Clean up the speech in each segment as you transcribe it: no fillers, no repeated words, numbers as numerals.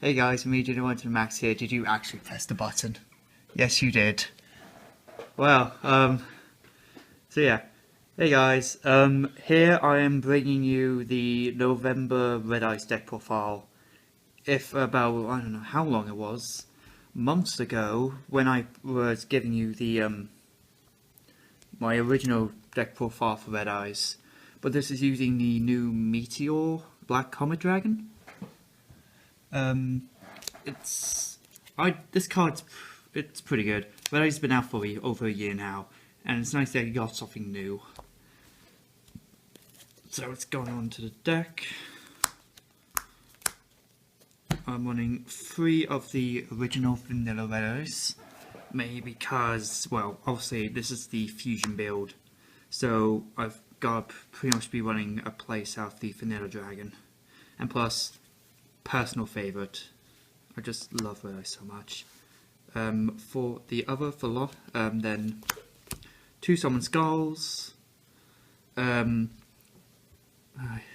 Hey guys, me, Junior to Max here. Did you actually press the button? Yes, you did. Well, so yeah. Hey guys, here I am bringing you the November Red Ice deck profile. If about, I don't know how long it was, months ago, when I was giving you the, my original deck profile for Red Ice. But this is using the new Meteor Black Comet Dragon. This card's it's pretty good. But it's been out for over a year now, and it's nice that you got something new. So let's go on to the deck. I'm running 3 of the original vanilla Red Ice, mainly because, well, obviously this is the fusion build, so I've got to pretty much be running a place out of the vanilla dragon, and plus, personal favourite. I just love Red Ice so much. For the other, then 2 Summon Skulls,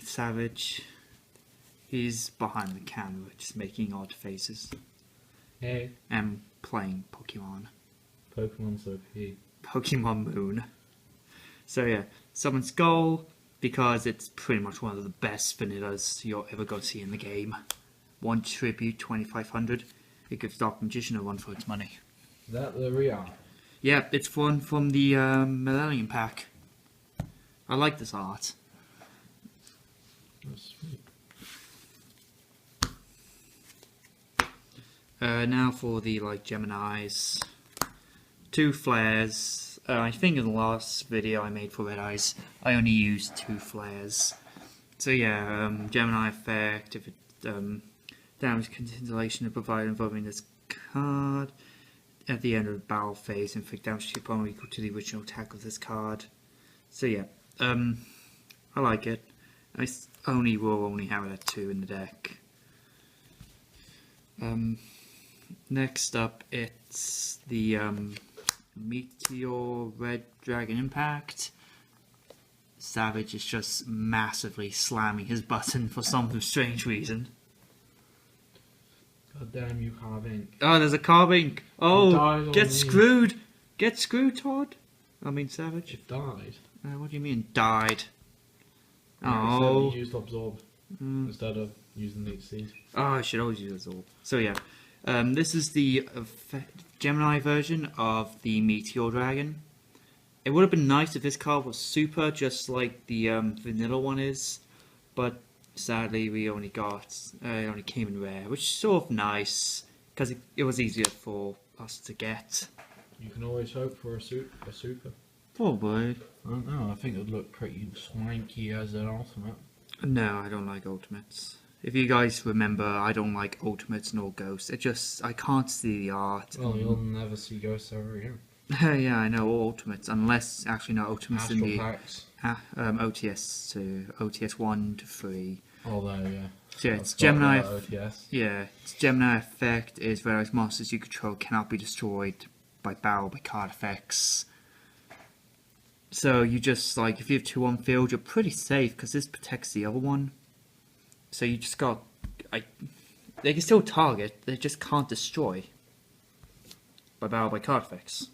Savage, he's behind the camera just making odd faces. Hey. And playing Pokemon. Pokemon's OP. Pokemon Moon. So yeah, Summon Skull, because it's pretty much one of the best vanillas you're ever going to see in the game. 1 tribute, 2500. It gives Dark Magician a run for its money. Is that the real? Yeah, it's one from the Millennium Pack. I like this art. That's sweet. Now for the Geminis. 2 flares. I think in the last video I made for Red Eyes, I only used 2 flares. So yeah, Gemini effect, if it damage continuation to provide involving this card. At the end of the battle phase, inflict damage to your opponent equal to the original attack of this card. So yeah, I like it. I will only have it at 2 in the deck. Next up, it's the Meteor Red Dragon Impact. Savage is just massively slamming his button for some strange reason. God damn you, Carvink. Oh, there's a Carbink! Oh, get me. screwed! Get screwed, Todd! I mean, Savage. It died. What do you mean, died? Yeah, Oh. you used Absorb instead of using the Exceed. Oh, I should always use this all. So yeah, this is the Gemini version of the Meteor Dragon. It would have been nice if this card was super, just like the vanilla one is, but sadly we only got, it only came in rare, which is sort of nice, because it was easier for us to get. You can always hope for a super. Probably. I don't know, I think it would look pretty swanky as an ultimate. No, I don't like ultimates. If you guys remember, I don't like ultimates nor ghosts. I can't see the art. Well, you'll never see ghosts ever again. Yeah, I know, all ultimates, unless, actually no, ultimates Astral in the packs. OTS to OTS 1 to 3. Although, yeah. So yeah, it's I forgot Gemini. about OTS. Yeah, its Gemini effect is various monsters you control cannot be destroyed by battle by card effects. So you just, if you have 2 on field, you're pretty safe because this protects the other one. So you just got, they can still target, they just can't destroy by battle by card effects.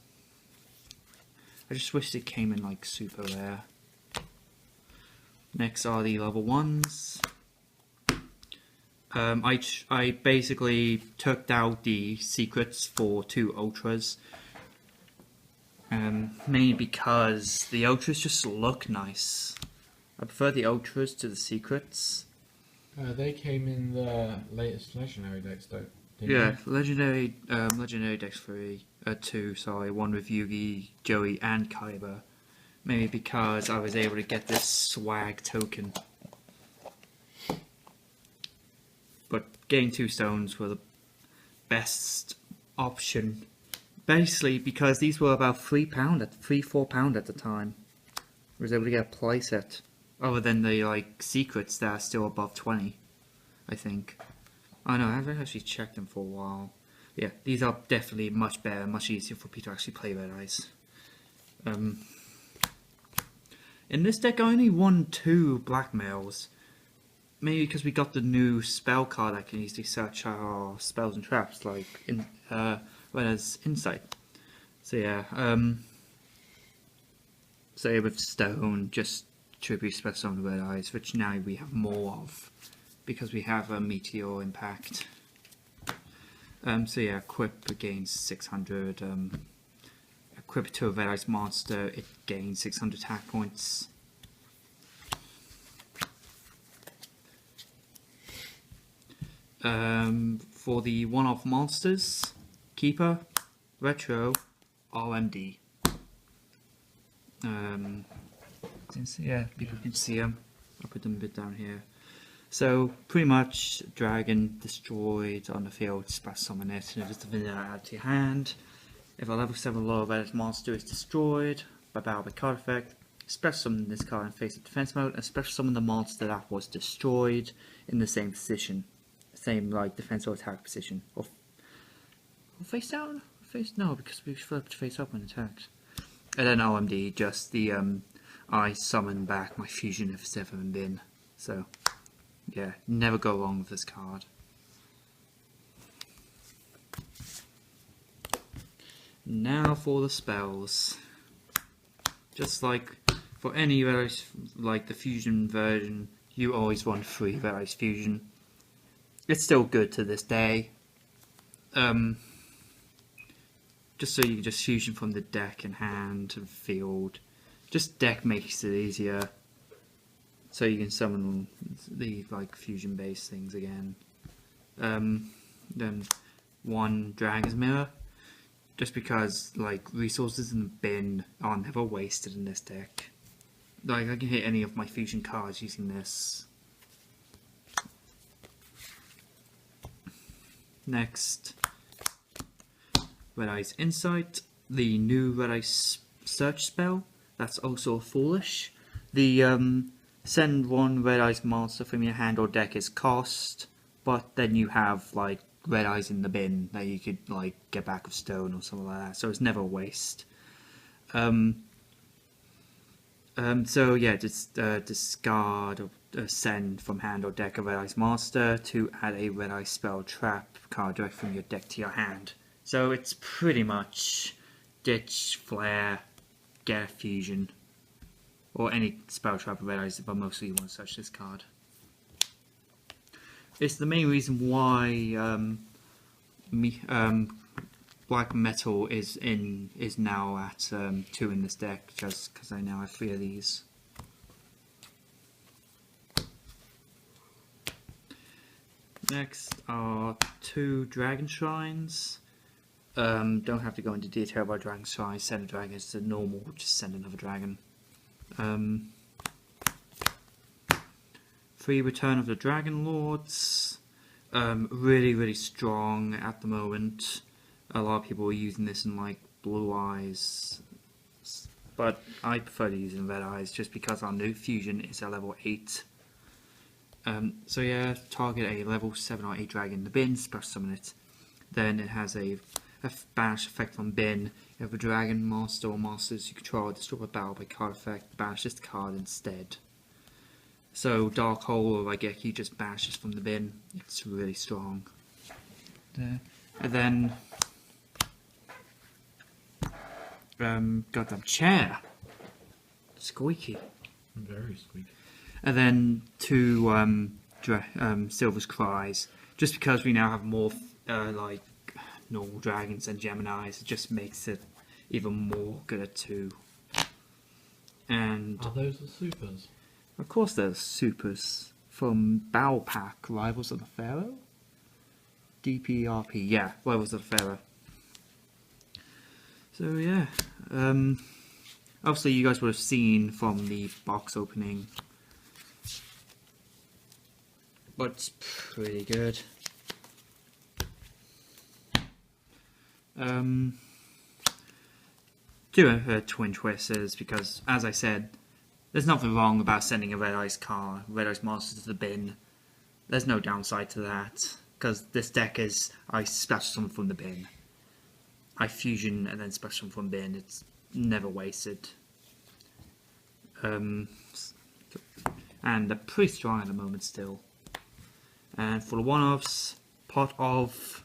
I just wish it came in super rare. Next are the level 1s. I basically took out the secrets for 2 ultras. Mainly because the ultras just look nice. I prefer the ultras to the secrets. They came in the latest legendary decks, though. Yeah, legendary decks 2. Sorry, one with Yugi, Joey, and Kaiba. Maybe because I was able to get this swag token. But getting 2 stones were the best option. Basically, because these were about £4 at the time. I was able to get a playset. Other than the secrets that are still above 20, I think. I know, I haven't actually checked them for a while. Yeah, these are definitely much better, much easier for people to actually play Red Eyes. In this deck I only won 2 blackmails. maybe because we got the new spell card that can easily search our spells and traps, like in whereas Insight. So yeah, so with Stone, just tribute spell summon Red Eyes, which now we have more of because we have a Meteor Impact. So yeah, equip gains 600. Equip to a Red Eyes monster, it gains 600 attack points. For the one-off monsters, Keeper, Retro, RMD. Yeah, people can see them. I'll put them a bit down here. So pretty much, dragon destroyed on the field, splash summon it, and if it's a vanilla, add to your hand. If a level 7 lower Red monster is destroyed by battle by card effect, splash summon this card in face of defense mode, and splash summon the monster that was destroyed in the same position. Same like defense or attack position. Or face down? No, because we flipped face up when attacked. And then OMD, just the I summon back my fusion if it's ever been. So yeah, never go wrong with this card. Now for the spells. Just like for any Red Eyes, like the fusion version, you always want 3 Red Eyes fusion. It's still good to this day. Just so you can just fusion from the deck and hand and field. Just deck makes it easier. So you can summon the like fusion based things again. Then 1 Dragon's Mirror. Just because like resources in the bin are never wasted in this deck. Like I can hit any of my fusion cards using this. Next, Red Eyes Insight, the new Red Eyes Search spell. That's also foolish. The send 1 Red Eyes monster from your hand or deck is cost, but then you have like Red Eyes in the bin that you could like get back with Stone or something like that. So it's never a waste. So yeah, just discard or send from hand or deck a Red Eyes monster to add a Red Eyes spell trap card direct from your deck to your hand. So it's pretty much ditch, flare, get a fusion, or any spell trap of Red Eyes, but mostly you want to search this card. It's the main reason why Black Metal is now at 2 in this deck, just because I now have 3 of these. Next are 2 Dragon Shrines. Don't have to go into detail about Dragon Shrines. Send a dragon is the normal, just send another dragon. 3 Return of the Dragon Lords. Really strong at the moment. A lot of people are using this in like Blue Eyes, but I prefer to use it in Red Eyes just because our new fusion is at level 8. So yeah, target a level 7 or 8 dragon in the bin, splash summon it. Then it has a banish effect on bin. You have a dragon monster or monsters you control destroy a battle by card effect, banish this card instead. So Dark Hole or Raigeki just banishes from the bin. It's really strong. There. And then goddamn chair. Squeaky. Very squeaky. And then 2 Silver's Cries. Just because we now have more like normal dragons and Geminis, it just makes it even more good at 2. And Are those the supers? of course there's supers from Battle Pack, Rivals of the Pharaoh? DPRP, yeah, Rivals of the Pharaoh. So yeah, obviously you guys would have seen from the box opening, but it's pretty good. Do Twin Twisters because, as I said, there's nothing wrong about sending a Red Eyes card, Red Eyes monster to the bin. There's no downside to that because this deck is I splash some from the bin, I fusion and then splash some from bin. It's never wasted. And they're pretty strong at the moment still. And for the one-offs, Pot of...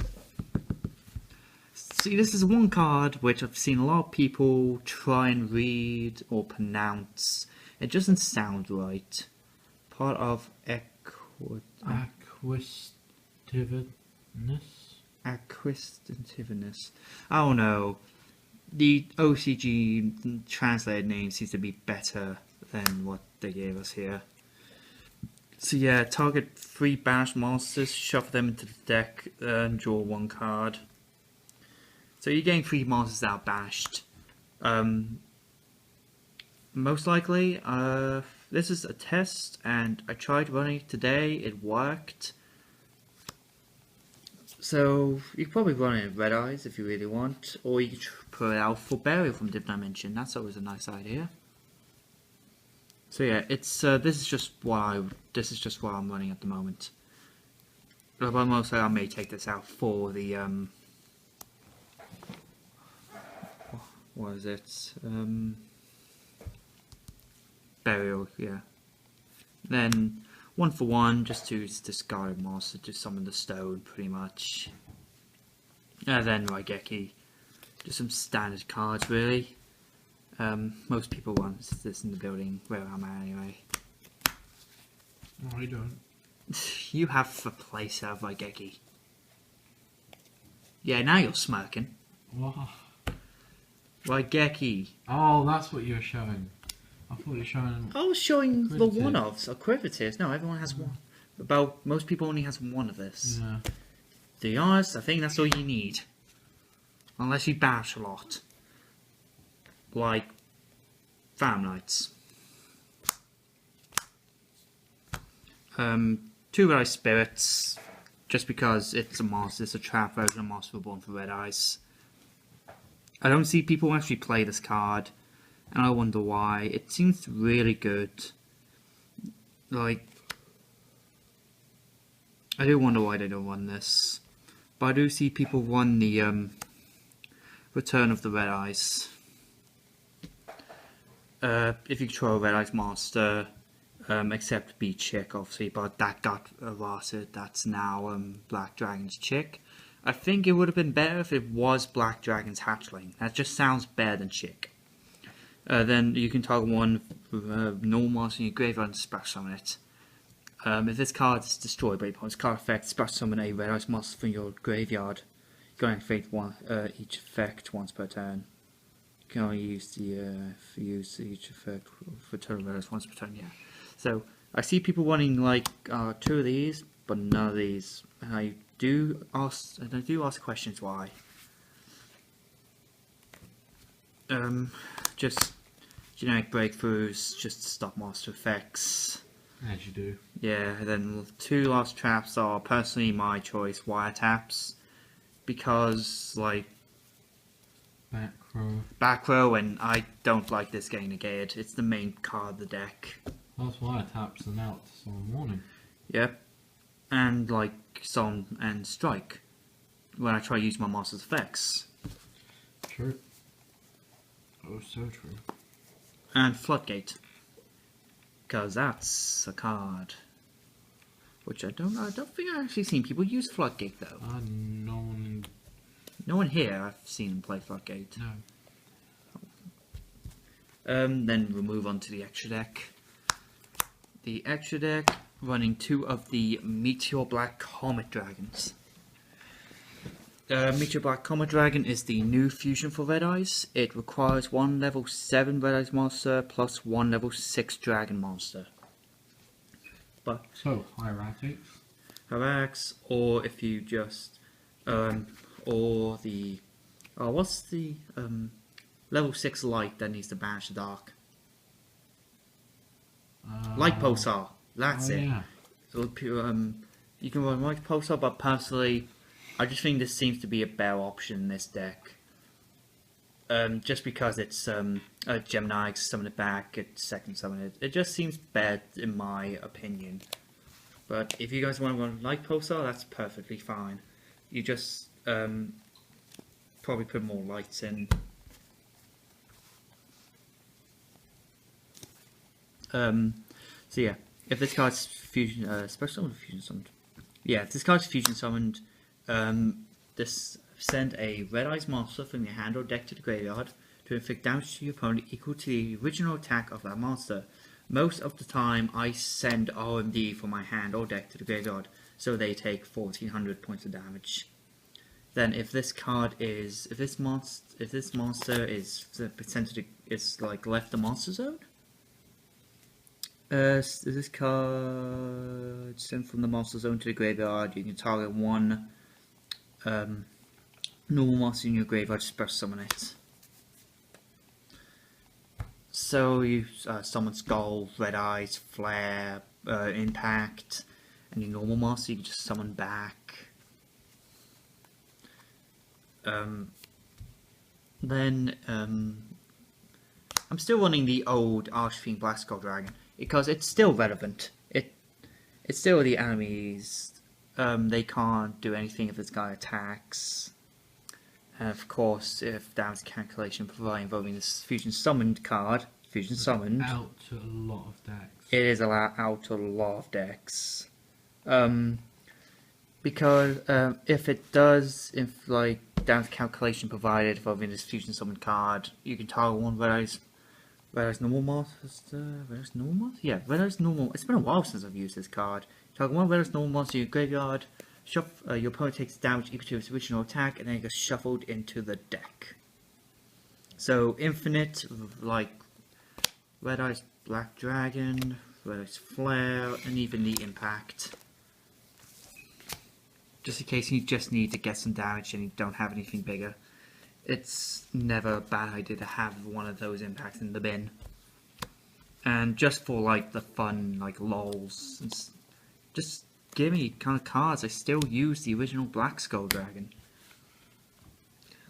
See, this is one card which I've seen a lot of people try and read or pronounce. It doesn't sound right. Pot of Acquisitiveness. Oh no. The OCG translated name seems to be better than what they gave us here. So yeah, target 3 banished monsters, shuffle them into the deck, and draw 1 card. So you're getting 3 monsters out banished. Most likely, this is a test, and I tried running it today, it worked. So you can probably run it in Red Eyes if you really want, or you could put it out for Burial from Deep Dimension. That's always a nice idea. So yeah, it's this is just what I'm running at the moment. But mostly I may take this out for the what is it? Burial, yeah. Then 1 for 1, just to discard a monster to summon the stone, pretty much. And then Raigeki. Just some standard cards, really. Most people want this in the building where I'm at, anyway. No, I don't. You have a place of Raigeki. Yeah, now you're smirking. What? Raigeki. Oh, that's what you were showing. I thought you were showing. I was showing the Quivitives. one-offs, or Quivitives. No, everyone has one. Most people only has one of this. Yeah. To be honest, I think that's all you need. Unless you bash a lot. Like Phantom Knights. 2 Red Eye Spirits, just because it's a monster, it's a trap version of Monster Reborn for Red Eyes. I don't see people actually play this card, and I wonder why. It seems really good. Like, I do wonder why they don't run this. But I do see people run the Return of the Red Eyes. If you control a Red Eyes monster, except Beat Chick, obviously, but that got errated. That's now Black Dragon's Chick. I think it would have been better if it was Black Dragon's Hatchling. That just sounds better than Chick. Then you can target 1 normal monster in your graveyard and special summon it. If this card is destroyed by your opponent's card effect, special summon a Red Eyes monster from your graveyard. You can only activate each effect once per turn. You can only use each effect for total Red Eyes once per turn. Yeah. So I see people running like 2 of these, but none of these. And I do ask questions why. Just generic breakthroughs, just to stop monster effects. As you do. Yeah, then 2 last traps are personally my choice, wiretaps, because like back row, and I don't like this getting negated. It's the main card of the deck. That's why I taps them out on morning. Yep, and like Song and Strike when I try to use my monster's effects. True. Oh, so true. And Floodgate, because that's a card which I don't think I've actually seen people use Floodgate though. No one here I've seen them play Floodgate. No. Then we'll move on to the extra deck. The extra deck running 2 of the Meteor Black Comet Dragons. Meteor Black Comet Dragon is the new fusion for Red Eyes. It requires 1 level 7 Red Eyes monster plus 1 level 6 Dragon monster. But So, Hieratics. Harax, or if you just or the what's the level 6 light that needs to banish the dark? Light Pulsar. That's it. Yeah. So, you can run Light Pulsar, but personally, I just think this seems to be a better option in this deck. Just because it's Gemini, summon it back, it second summon it. It just seems bad in my opinion. But if you guys want to run Light Pulsar, that's perfectly fine. You just probably put more lights in. So yeah, if this card's fusion, special summon fusion summoned, Yeah, if this card's fusion summoned, this send a Red Eyes monster from your hand or deck to the graveyard to inflict damage to your opponent equal to the original attack of that monster. Most of the time, I send RMD from my hand or deck to the graveyard, so they take 1400 points of damage. Then, if this monster is percentage is like left the monster zone. Is this card sent from the monster zone to the graveyard? You can target one normal monster in your graveyard, special summon it. So you summon Skull, Red Eyes, Flare, Impact, and your normal monster you can just summon back. Then I'm still running the old Archfiend Black Skull Dragon because it's still relevant. It's still the enemies. They can't do anything if this guy attacks. And of course, if damage calculation provided involving this fusion summoned card, fusion summoned, out to a lot of decks. it is out to a lot of decks. Because if it does, if like damage calculation provided involving this fusion summoned card, you can target one Red Eyes normal monster. Red Eyes normal monster? Yeah, Red Eyes normal. It's been a while since I've used this card. Target one Red Eyes normal monster in your graveyard. Your opponent takes damage equal to its original attack, and then it gets shuffled into the deck. So infinite, like Red Eyes Black Dragon, Red Eyes Flare, and even the Impact. Just in case you just need to get some damage and you don't have anything bigger. It's never a bad idea to have one of those impacts in the bin. And just for like the fun, like lols, just give me kind of cards. I still use the original Black Skull Dragon.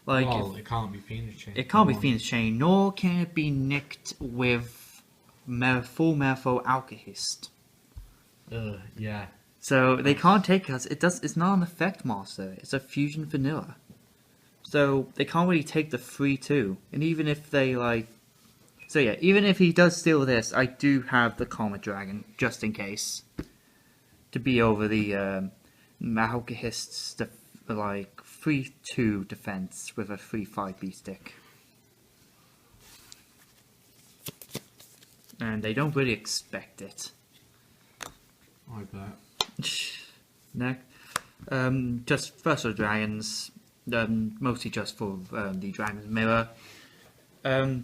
Like, well, it can't be Phoenix Chain. It can't be Phoenix Chain, nor can it be nicked with full Merfolk Alkahest. Yeah. So they can't take us. It's not an effect master. It's a fusion vanilla. So they can't really take the 3/2. And even if they like, so yeah, even if he does steal this, I do have the Comet Dragon just in case to be over the Alkahest's like 3/2 defense with a 3/5 beat stick. And they don't really expect it. I bet. Next, just first of dragons, mostly just for the Dragon's Mirror.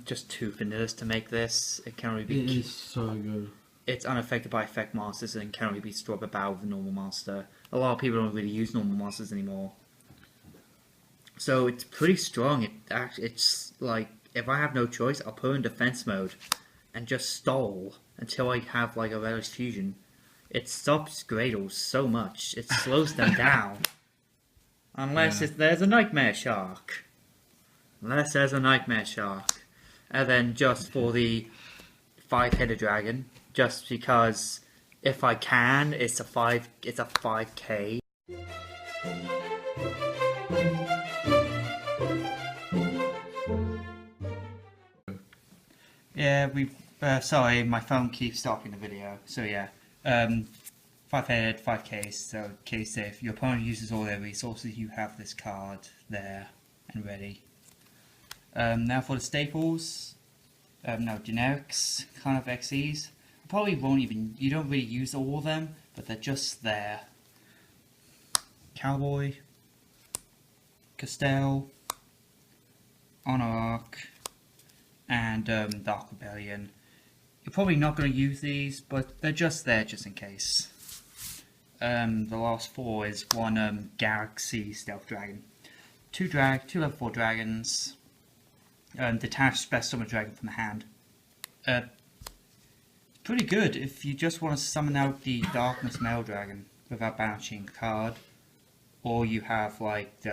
Just 2 vanillas to make this. It can only be. It is so good. It's unaffected by effect masters and can only be swapped about with a normal master. A lot of people don't really use normal masters anymore. So it's pretty strong. It's like if I have no choice, I'll put in defense mode and just stall until I have like a Red Eyes fusion. It stops Gradles so much. It slows them down. Unless there's a Nightmare Shark. Unless there's a Nightmare Shark. And then just for the 5-headed dragon, just because if I can, it's a 5k. Yeah, sorry, my phone keeps stopping the video. So yeah, 5-headed, 5k. So in case if your opponent uses all their resources, you have this card there and ready. Now for the staples, no generics, kind of XEs. Probably won't even. You don't really use all of them, but they're just there. Cowboy, Castell, Anarch, and Dark Rebellion. You're probably not going to use these, but they're just there just in case. The last 4 is 1 Galaxy Stealth Dragon, 2 level 4 dragons, detached Special Summon Dragon from the hand. Pretty good if you just want to summon out the Darkness Male Dragon without banishing a card, or you have like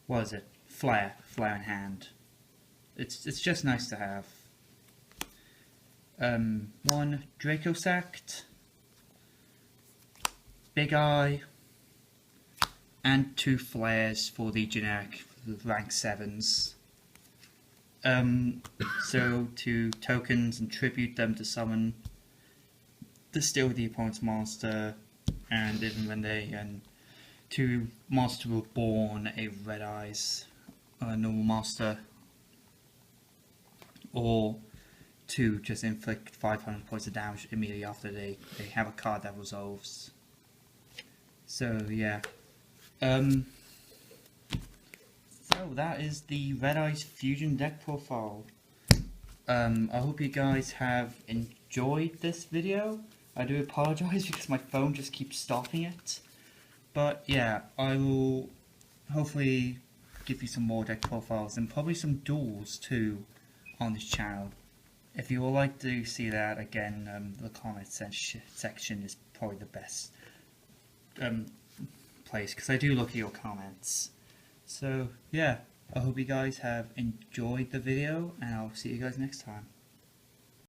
what is it? Flare in hand. It's just nice to have. 1 Draco Sect, Big Eye, and 2 flares for the generic rank 7s. So to tokens and tribute them to summon the steal the opponent's monster, and even when they two monsters were born, a Red Eyes, a normal monster, or two just inflict 500 points of damage immediately after they have a card that resolves. So yeah, so that is the Red Eyes Fusion deck profile. I hope you guys have enjoyed this video. I do apologize because my phone just keeps stopping it. But yeah, I will hopefully give you some more deck profiles and probably some duels too on this channel. If you would like to see that, again, the comments section is probably the best place, because I do look at your comments. So yeah, I hope you guys have enjoyed the video, and I'll see you guys next time.